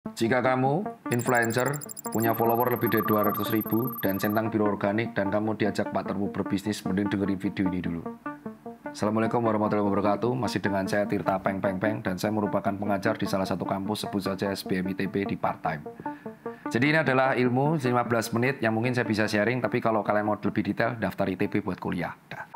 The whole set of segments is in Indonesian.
Jika kamu influencer, punya follower lebih dari 200.000 dan centang biru organik dan kamu diajak partnermu berbisnis, mending dengerin video ini dulu. Assalamualaikum warahmatullahi wabarakatuh. Masih dengan saya Tirta Peng Peng Peng dan saya merupakan pengajar di salah satu kampus, sebut saja SBM ITB di part time. Jadi ini adalah ilmu 15 menit yang mungkin saya bisa sharing, tapi kalau kalian mau lebih detail, daftar ITB buat kuliah. Dah.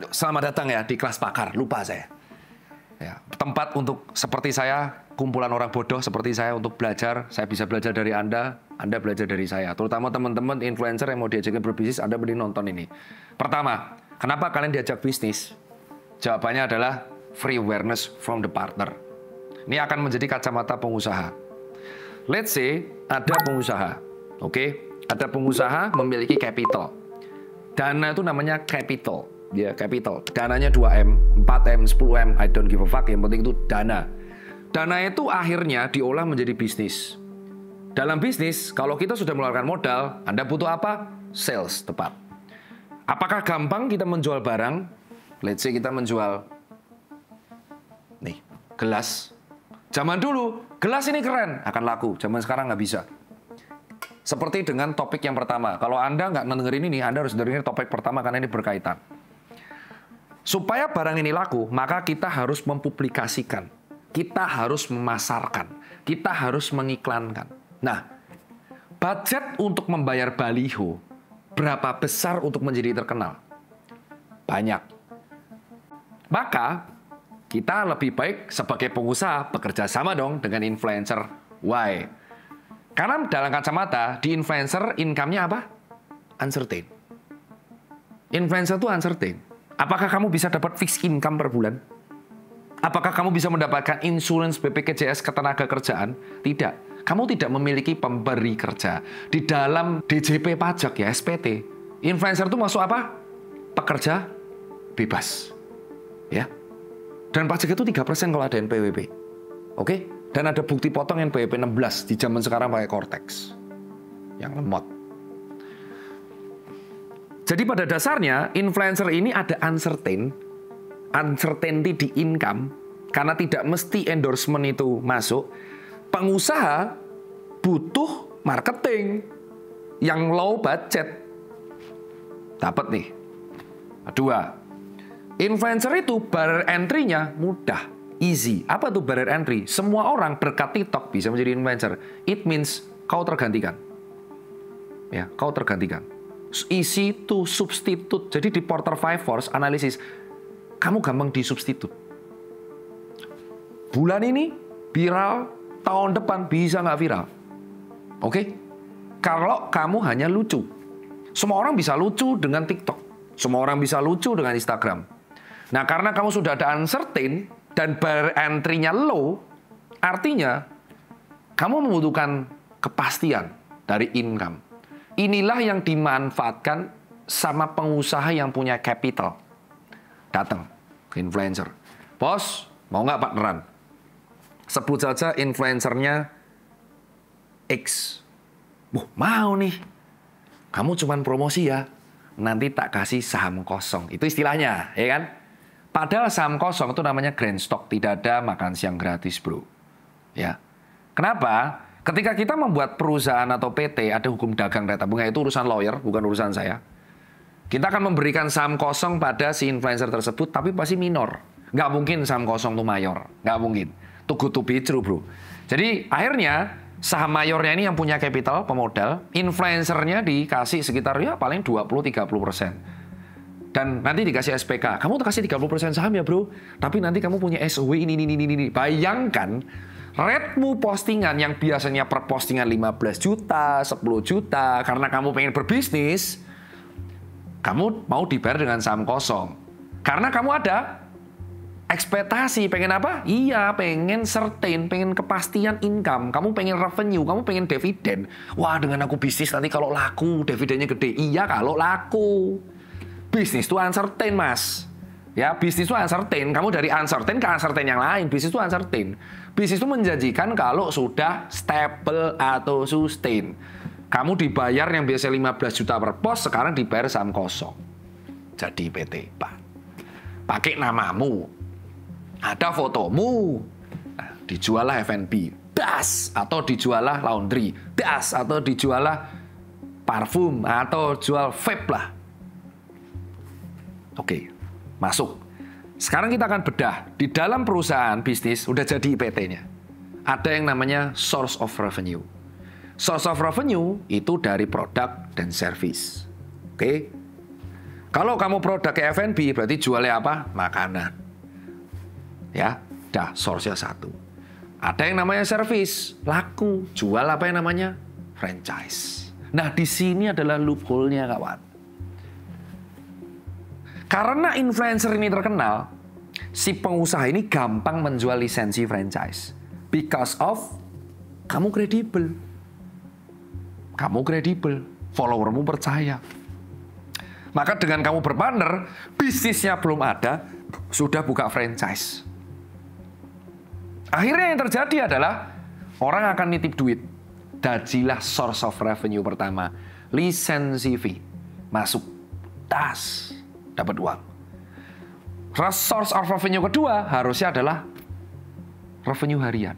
Selamat datang ya di kelas pakar, lupa saya. Ya, tempat untuk seperti saya, kumpulan orang bodoh seperti saya untuk belajar. Saya bisa belajar dari Anda belajar dari saya. Terutama teman-teman influencer yang mau diajakin berbisnis, Anda mending nonton ini. Pertama, kenapa kalian diajak bisnis? Jawabannya adalah free awareness from the partner. Ini akan menjadi kacamata pengusaha. Let's say ada pengusaha, oke? Ada pengusaha memiliki capital. Dana itu namanya capital. Ya, capital. Dananya 2M, 4M, 10M, I don't give a fuck. Yang penting itu dana. Dana itu akhirnya diolah menjadi bisnis. Dalam bisnis, kalau kita sudah mengeluarkan modal, Anda butuh apa? Sales, tepat. Apakah gampang kita menjual barang? Let's say kita menjual nih, gelas. Zaman dulu, gelas ini keren, akan laku. Zaman sekarang nggak bisa. Seperti dengan topik yang pertama. Kalau Anda nggak dengerin ini, Anda harus dengerin topik pertama karena ini berkaitan. Supaya barang ini laku, maka kita harus mempublikasikan. Kita harus memasarkan. Kita harus mengiklankan. Nah, budget untuk membayar baliho, berapa besar untuk menjadi terkenal? Banyak. Maka, kita lebih baik sebagai pengusaha bekerja sama dong dengan influencer. Why? Karena dalam kacamata, di influencer income-nya apa? Uncertain. Influencer itu uncertain. Apakah kamu bisa dapat fixed income per bulan? Apakah kamu bisa mendapatkan insurance BPJS ketenagakerjaan? Tidak. Kamu tidak memiliki pemberi kerja. Di dalam DJP pajak ya, SPT. Influencer itu masuk apa? Pekerja bebas. Ya. Dan pajak itu 3% kalau ada NPWP. Oke? Dan ada bukti potong NPWP 16 di zaman sekarang pakai Cortex. Yang lemot. Jadi pada dasarnya, influencer ini ada uncertainty di income, karena tidak mesti endorsement itu masuk. Pengusaha butuh marketing yang low budget. Dapat nih. Kedua, influencer itu barrier entry-nya mudah, easy. Apa tuh barrier entry? Semua orang berkat TikTok bisa menjadi influencer. It means kau tergantikan. Ya, kau tergantikan. Easy to substitute. Jadi di Porter 5 Force analisis, kamu gampang disubstitut. Bulan ini viral, tahun depan bisa nggak viral. Oke? Kalau kamu hanya lucu. Semua orang bisa lucu dengan TikTok. Semua orang bisa lucu dengan Instagram. Nah, karena kamu sudah ada uncertain dan barrier entry-nya low, artinya kamu membutuhkan kepastian dari income. Inilah yang dimanfaatkan sama pengusaha yang punya capital. Datang ke influencer. Bos, mau nggak partneran? Sebut saja influencernya X. Mau nih. Kamu cuman promosi ya. Nanti tak kasih saham kosong. Itu istilahnya, ya kan? Padahal saham kosong itu namanya grand stock. Tidak ada makan siang gratis, bro. Ya. Kenapa? Ketika kita membuat perusahaan atau PT, ada hukum dagang dan tabungan, itu urusan lawyer, bukan urusan saya. Kita akan memberikan saham kosong pada si influencer tersebut, tapi pasti minor. Nggak mungkin saham kosong itu mayor. Nggak mungkin. Too good to be true, bro. Jadi, akhirnya, saham mayornya ini yang punya capital, pemodal, influencernya dikasih sekitar ya paling 20-30%. Dan nanti dikasih SPK. Kamu kasih 30% saham ya, bro. Tapi nanti kamu punya SOW ini. Bayangkan, rate-mu postingan yang biasanya per postingan 15 juta, 10 juta, karena kamu pengen berbisnis, kamu mau dibayar dengan saham kosong. Karena kamu ada ekspektasi, pengen apa? Iya, pengen certain, pengen kepastian income, kamu pengen revenue, kamu pengen dividen. Wah, dengan aku bisnis nanti kalau laku, dividennya gede. Iya, kalau laku. Bisnis itu uncertain, mas. Ya, bisnis itu uncertain. Kamu dari uncertain ke uncertain yang lain. Bisnis itu uncertain. Bisnis itu menjanjikan kalau sudah stable atau sustain. Kamu dibayar yang biasa 15 juta per pos, sekarang dibayar saham kosong. Jadi PT, Pak. Pakai namamu. Ada fotomu. Nah, dijualah F&B. Das. Atau dijualah laundry. Das. Atau dijualah parfum. Atau jual vape lah. Oke. Masuk. Sekarang kita akan bedah. Di dalam perusahaan bisnis, udah jadi IPT-nya. Ada yang namanya source of revenue. Source of revenue itu dari produk dan service. Oke? Kalau kamu produk ke F&B, berarti jualnya apa? Makanan. Ya, dah, source-nya satu. Ada yang namanya service, laku. Jual apa yang namanya? Franchise. Nah, di sini adalah loophole-nya, kawan. Karena influencer ini terkenal, si pengusaha ini gampang menjual lisensi franchise. Because of kamu kredibel. Kamu kredibel, followermu percaya. Maka dengan kamu berpartner, bisnisnya belum ada, sudah buka franchise. Akhirnya yang terjadi adalah orang akan nitip duit. Dajilah source of revenue pertama, lisensi fee. Masuk, tas. Dapat uang. Source of revenue kedua harusnya adalah revenue harian.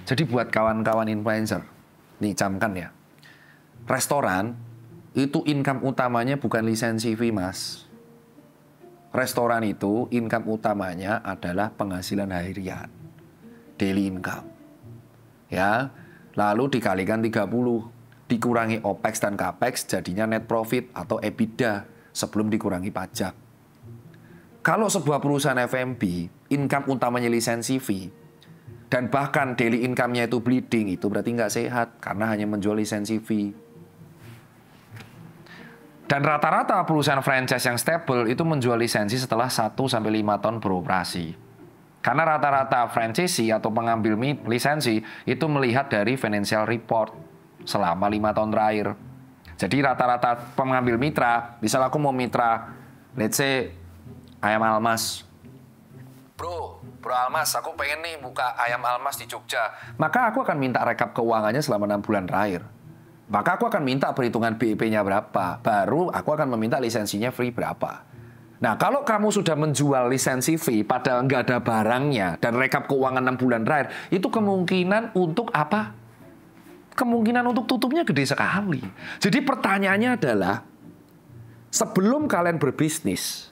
Jadi buat kawan-kawan influencer, nih camkan ya. Restoran itu income utamanya bukan lisensi fee, Mas. Restoran itu income utamanya adalah penghasilan harian. Daily income. Ya, lalu dikalikan 30, dikurangi OPEX dan CAPEX jadinya net profit atau EBITDA. Sebelum dikurangi pajak. Kalau sebuah perusahaan F&B, income utamanya lisensi fee, dan bahkan daily income-nya itu bleeding, itu berarti nggak sehat, karena hanya menjual lisensi fee. Dan rata-rata perusahaan franchise yang stable itu menjual lisensi setelah 1-5 tahun beroperasi. Karena rata-rata franchisee atau pengambil lisensi itu melihat dari financial report selama 5 tahun terakhir. Jadi rata-rata pengambil mitra, misal aku mau mitra, let's say Ayam Almas. Bro Almas, aku pengen nih buka Ayam Almas di Jogja. Maka aku akan minta rekap keuangannya selama 6 bulan terakhir. Maka aku akan minta perhitungan BEP-nya berapa. Baru aku akan meminta lisensinya free berapa. Nah, kalau kamu sudah menjual lisensi fee padahal nggak ada barangnya dan rekap keuangan 6 bulan terakhir, itu kemungkinan untuk apa? Kemungkinan untuk tutupnya gede sekali. Jadi pertanyaannya adalah, sebelum kalian berbisnis,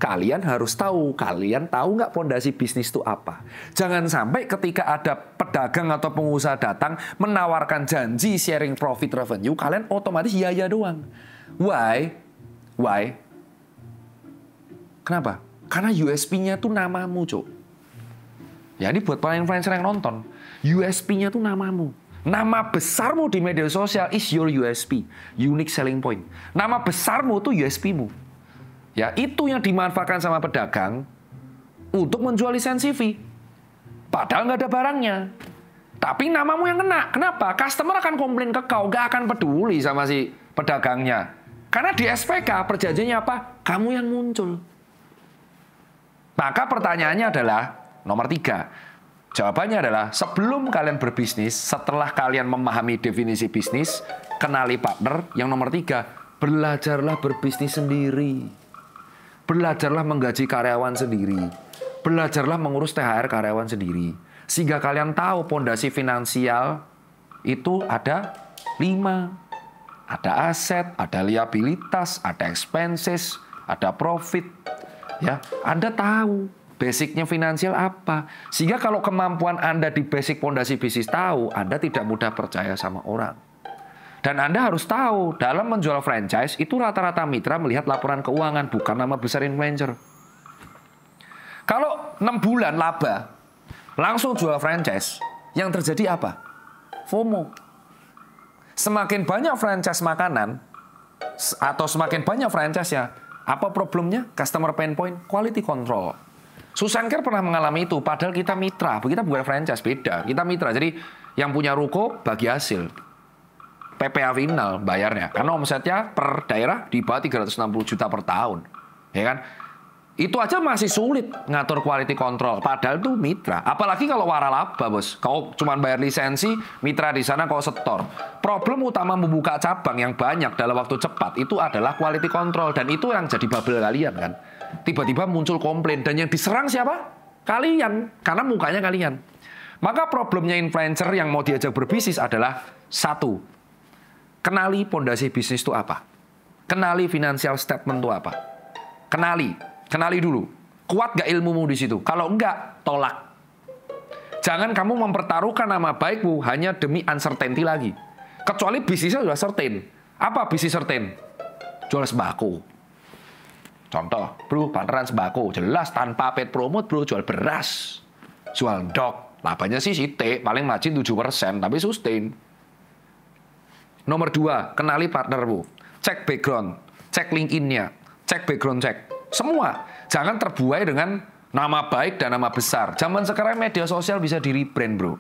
kalian harus tahu, kalian tahu nggak pondasi bisnis itu apa. Jangan sampai ketika ada pedagang atau pengusaha datang menawarkan janji sharing profit revenue, kalian otomatis iya doang. Why? Kenapa? Karena USP-nya tuh namamu, Cuk. Ya, ini buat para influencer yang nonton. USP-nya tuh namamu. Nama besarmu di media sosial is your USP, unique selling point. Nama besarmu tuh USP-mu. Ya, itu yang dimanfaatkan sama pedagang untuk menjual lisensi fee. Padahal nggak ada barangnya. Tapi namamu yang kena. Kenapa? Customer akan komplain ke kau, nggak akan peduli sama si pedagangnya. Karena di SPK perjanjiannya apa? Kamu yang muncul. Maka pertanyaannya adalah nomor 3. Jawabannya adalah sebelum kalian berbisnis, setelah kalian memahami definisi bisnis, kenali partner. Yang nomor 3, belajarlah berbisnis sendiri. Belajarlah menggaji karyawan sendiri. Belajarlah mengurus THR karyawan sendiri. Sehingga kalian tahu pondasi finansial itu ada 5. Ada aset, ada liabilitas, ada expenses, ada profit. Ya, Anda tahu basicnya finansial apa. Sehingga kalau kemampuan Anda di basic pondasi bisnis tahu, Anda tidak mudah percaya sama orang. Dan Anda harus tahu, dalam menjual franchise, itu rata-rata mitra melihat laporan keuangan, bukan nama besar influencer. Kalau 6 bulan laba, langsung jual franchise, yang terjadi apa? FOMO. Semakin banyak franchise makanan, atau semakin banyak franchise-nya, apa problemnya? Customer pain point, quality control. Susan Care pernah mengalami itu, padahal kita mitra. Kita bukan franchise, beda. Kita mitra, jadi yang punya ruko bagi hasil. PPA final bayarnya. Karena omsetnya per daerah di bawah 360 juta per tahun. Ya kan? Itu aja masih sulit ngatur quality control. Padahal itu mitra. Apalagi kalau waralaba, bos. Kau cuma bayar lisensi, mitra di sana kau setor. Problem utama membuka cabang yang banyak dalam waktu cepat itu adalah quality control. Dan itu yang jadi bubble kalian kan. Tiba-tiba muncul komplain. Dan yang diserang siapa? Kalian. Karena mukanya kalian. Maka problemnya influencer yang mau diajak berbisnis adalah satu. Kenali pondasi bisnis itu apa. Kenali financial statement itu apa. Kenali dulu. Kuat gak ilmumu di situ? Kalau enggak, tolak. Jangan kamu mempertaruhkan nama baikmu hanya demi uncertainty lagi. Kecuali bisnisnya sudah certain. Apa bisnis certain? Jual sembako. Contoh, bro, partneran sembako. Jelas tanpa paid promote, bro, jual beras. Jual dok. Labanya sih sitik, paling margin 7%, tapi sustain. Nomor 2, kenali partnermu. Cek background, cek LinkedIn-nya, cek background check. Semua. Jangan terbuai dengan nama baik dan nama besar. Zaman sekarang media sosial bisa di-rebrand, bro.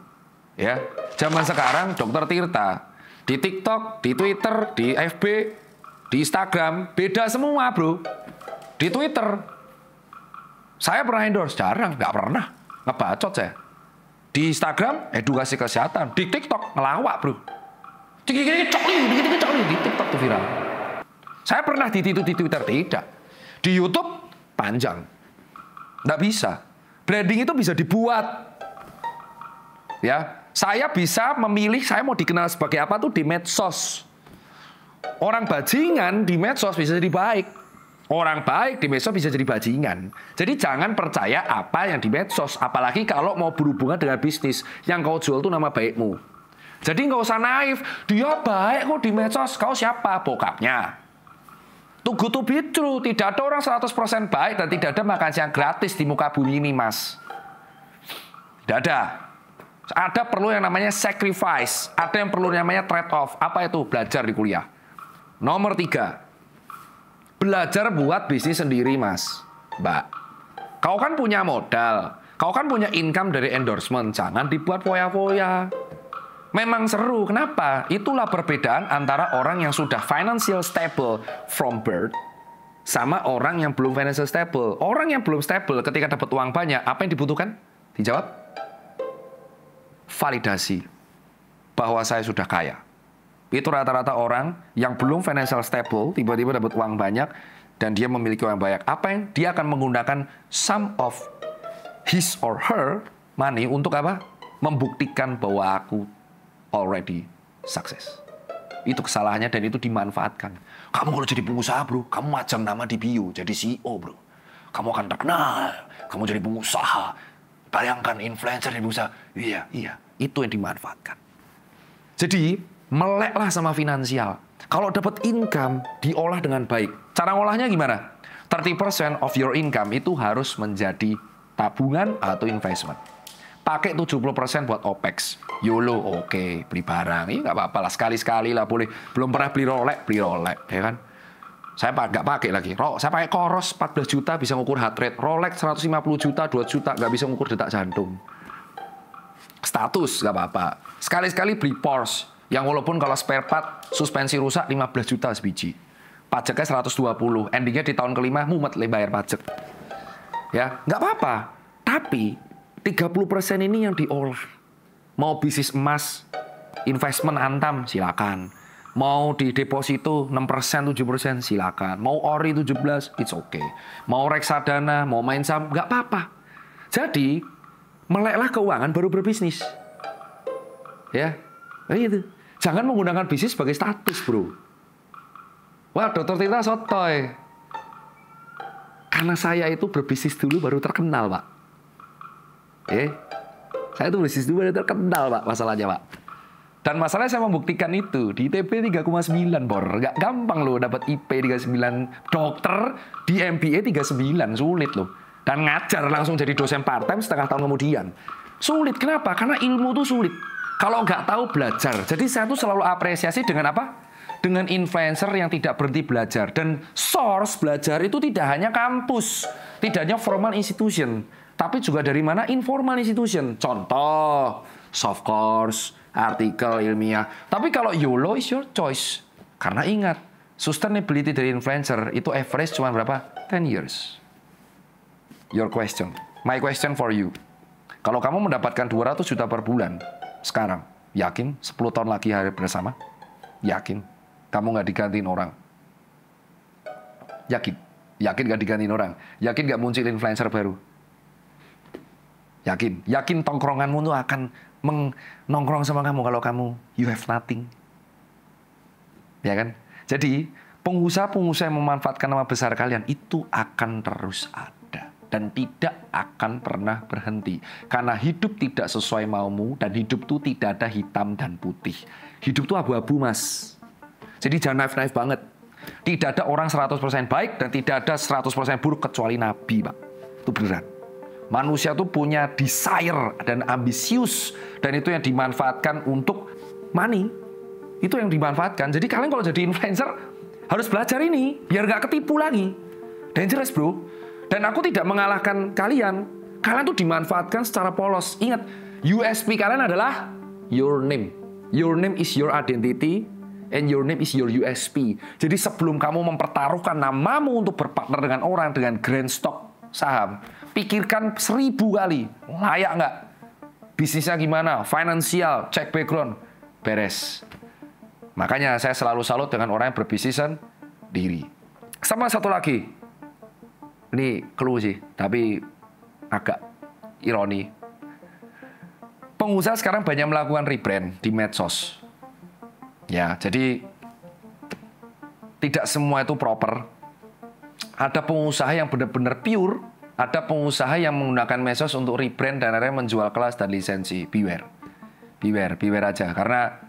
Ya. Zaman sekarang Dr. Tirta. Di TikTok, di Twitter, di FB, di Instagram. Beda semua, bro. Di Twitter. Saya pernah endorse? Jarang. Nggak pernah. Ngebacot saya. Di Instagram, edukasi kesehatan. Di TikTok, ngelawak, bro. Di TikTok tuh viral. Saya pernah dititu di Twitter? Tidak. Di YouTube, panjang. Nggak bisa. Branding itu bisa dibuat. Ya, saya bisa memilih saya mau dikenal sebagai apa tuh di medsos. Orang bajingan di medsos bisa jadi baik. Orang baik di medsos bisa jadi bajingan. Jadi jangan percaya apa yang di medsos. Apalagi kalau mau berhubungan dengan bisnis. Yang kau jual tuh nama baikmu. Jadi nggak usah naif. Dia baik kok di medsos. Kau siapa? Bokapnya. Too good to be true. Tidak ada orang 100% baik dan tidak ada makan siang gratis di muka bumi ini, mas. Tidak ada. Ada perlu yang namanya sacrifice. Ada yang perlu namanya trade-off. Apa itu? Belajar di kuliah. Nomor 3. Belajar buat bisnis sendiri, mas. Mbak. Kau kan punya modal. Kau kan punya income dari endorsement. Jangan dibuat foya-foya. Memang seru. Kenapa? Itulah perbedaan antara orang yang sudah financial stable from birth sama orang yang belum financial stable. Orang yang belum stable ketika dapat uang banyak, apa yang dibutuhkan? Dijawab? Validasi. Bahwa saya sudah kaya. Itu rata-rata orang yang belum financial stable, tiba-tiba dapat uang banyak, dan dia memiliki uang banyak. Apa yang dia akan menggunakan some of his or her money untuk apa? Membuktikan bahwa aku already sukses. Itu kesalahannya dan itu dimanfaatkan. Kamu kalau jadi pengusaha, bro, kamu macam nama di bio, jadi CEO, bro. Kamu akan terkenal, kamu jadi pengusaha. Bayangkan influencer jadi pengusaha. Iya, itu yang dimanfaatkan. Jadi, meleklah sama finansial. Kalau dapat income, diolah dengan baik. Cara ngolahnya gimana? 30% of your income itu harus menjadi tabungan atau investment. Pakai 70% buat OPEX. YOLO, oke. Beli barang. Ini nggak apa-apa lah. Sekali-sekali lah boleh. Belum pernah beli Rolex. Ya kan? Saya nggak pakai lagi. Saya pakai Coros 14 juta bisa ngukur heart rate. Rolex 150 juta, 2 juta nggak bisa ngukur detak jantung. Status nggak apa-apa. Sekali-sekali beli Porsche. Yang walaupun kalau spare part, suspensi rusak 15 juta sebiji. Pajaknya 120. Endingnya di tahun kelima, mumet bayar pajak. Ya, nggak apa-apa. Tapi 30% ini yang diolah. Mau bisnis emas, investment Antam, silakan. Mau di deposito 6%, 7%, silakan. Mau ori 17, it's okay. Mau reksadana, mau main saham, nggak apa-apa. Jadi, meleklah keuangan baru berbisnis. Ya, itu. Jangan menggunakan bisnis sebagai status, bro. Wah, Dr. Tirta sotoy. Karena saya itu berbisnis dulu baru terkenal, Pak. Saya tuh berbisnis dulu baru terkenal, Pak, masalahnya, Pak. Dan masalahnya saya membuktikan itu di ITB 3,9, Bor. Gak gampang loh dapat IP 39 dokter, di MBA 39, sulit loh. Dan ngajar langsung jadi dosen part-time setengah tahun kemudian. Sulit, kenapa? Karena ilmu tuh sulit. Kalau nggak tahu belajar. Jadi saya tuh selalu apresiasi dengan apa? Dengan influencer yang tidak berhenti belajar. Dan source belajar itu tidak hanya kampus. Tidak hanya formal institution. Tapi juga dari mana? Informal institution. Contoh, soft course, artikel ilmiah. Tapi kalau YOLO is your choice. Karena ingat, sustainability dari influencer itu average cuma berapa? 10 years. your question. My question for you. Kalau kamu mendapatkan 200 juta per bulan sekarang, yakin 10 tahun lagi hari bersama? Yakin kamu nggak digantiin orang? Yakin? Yakin nggak digantiin orang? Yakin nggak muncul influencer baru? Yakin? Yakin tongkronganmu tuh akan nongkrong sama kamu kalau kamu you have nothing? Ya kan? Jadi pengusaha-pengusaha yang memanfaatkan nama besar kalian itu akan terus ada dan tidak akan pernah berhenti. Karena hidup tidak sesuai maumu dan hidup itu tidak ada hitam dan putih. Hidup itu abu-abu, Mas. Jadi jangan naif-naif banget. Tidak ada orang 100% baik dan tidak ada 100% buruk kecuali Nabi, Pak. Itu beneran. Manusia itu punya desire dan ambisius dan itu yang dimanfaatkan untuk money. Itu yang dimanfaatkan. Jadi kalian kalau jadi influencer harus belajar ini biar nggak ketipu lagi. Dangerous, bro. Dan aku tidak mengalahkan kalian. Kalian tuh dimanfaatkan secara polos. Ingat, USP kalian adalah your name. Your name is your identity and your name is your USP. Jadi sebelum kamu mempertaruhkan namamu untuk berpartner dengan orang dengan grand stock saham, pikirkan 1000 kali. Layak nggak? Bisnisnya gimana? Finansial, cek background, beres. Makanya saya selalu salut dengan orang yang berbisnis sendiri. Sama satu lagi. Ini clue sih, tapi agak ironi. Pengusaha sekarang banyak melakukan rebrand di medsos. Ya, jadi tidak semua itu proper. Ada pengusaha yang benar-benar pure, ada pengusaha yang menggunakan medsos untuk rebrand dan akhirnya menjual kelas dan lisensi. Beware. Beware aja. Karena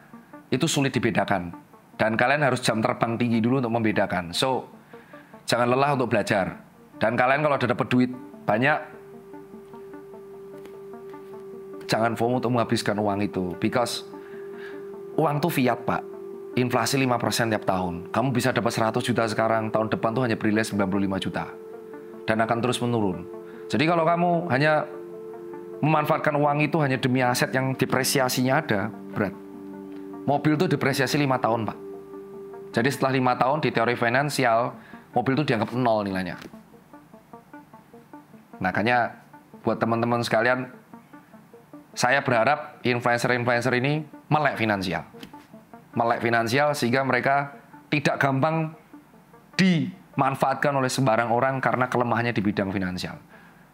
itu sulit dibedakan. Dan kalian harus jam terbang tinggi dulu untuk membedakan. So, jangan lelah untuk belajar. Dan kalian kalau udah dapat duit banyak, jangan FOMO untuk menghabiskan uang itu. Because uang tuh fiat, Pak. Inflasi 5% tiap tahun. Kamu bisa dapat 100 juta sekarang, tahun depan tuh hanya bernilai 95 juta. Dan akan terus menurun. Jadi kalau kamu hanya memanfaatkan uang itu hanya demi aset yang depresiasinya ada, berat. Mobil itu depresiasi 5 tahun, Pak. Jadi setelah 5 tahun di teori finansial, mobil itu dianggap 0 nilainya. Makanya buat teman-teman sekalian, saya berharap influencer-influencer ini melek finansial. Melek finansial sehingga mereka tidak gampang dimanfaatkan oleh sembarang orang karena kelemahannya di bidang finansial.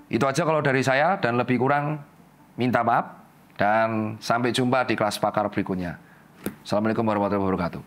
Itu aja kalau dari saya dan lebih kurang minta maaf. Dan sampai jumpa di kelas pakar berikutnya. Assalamualaikum warahmatullahi wabarakatuh.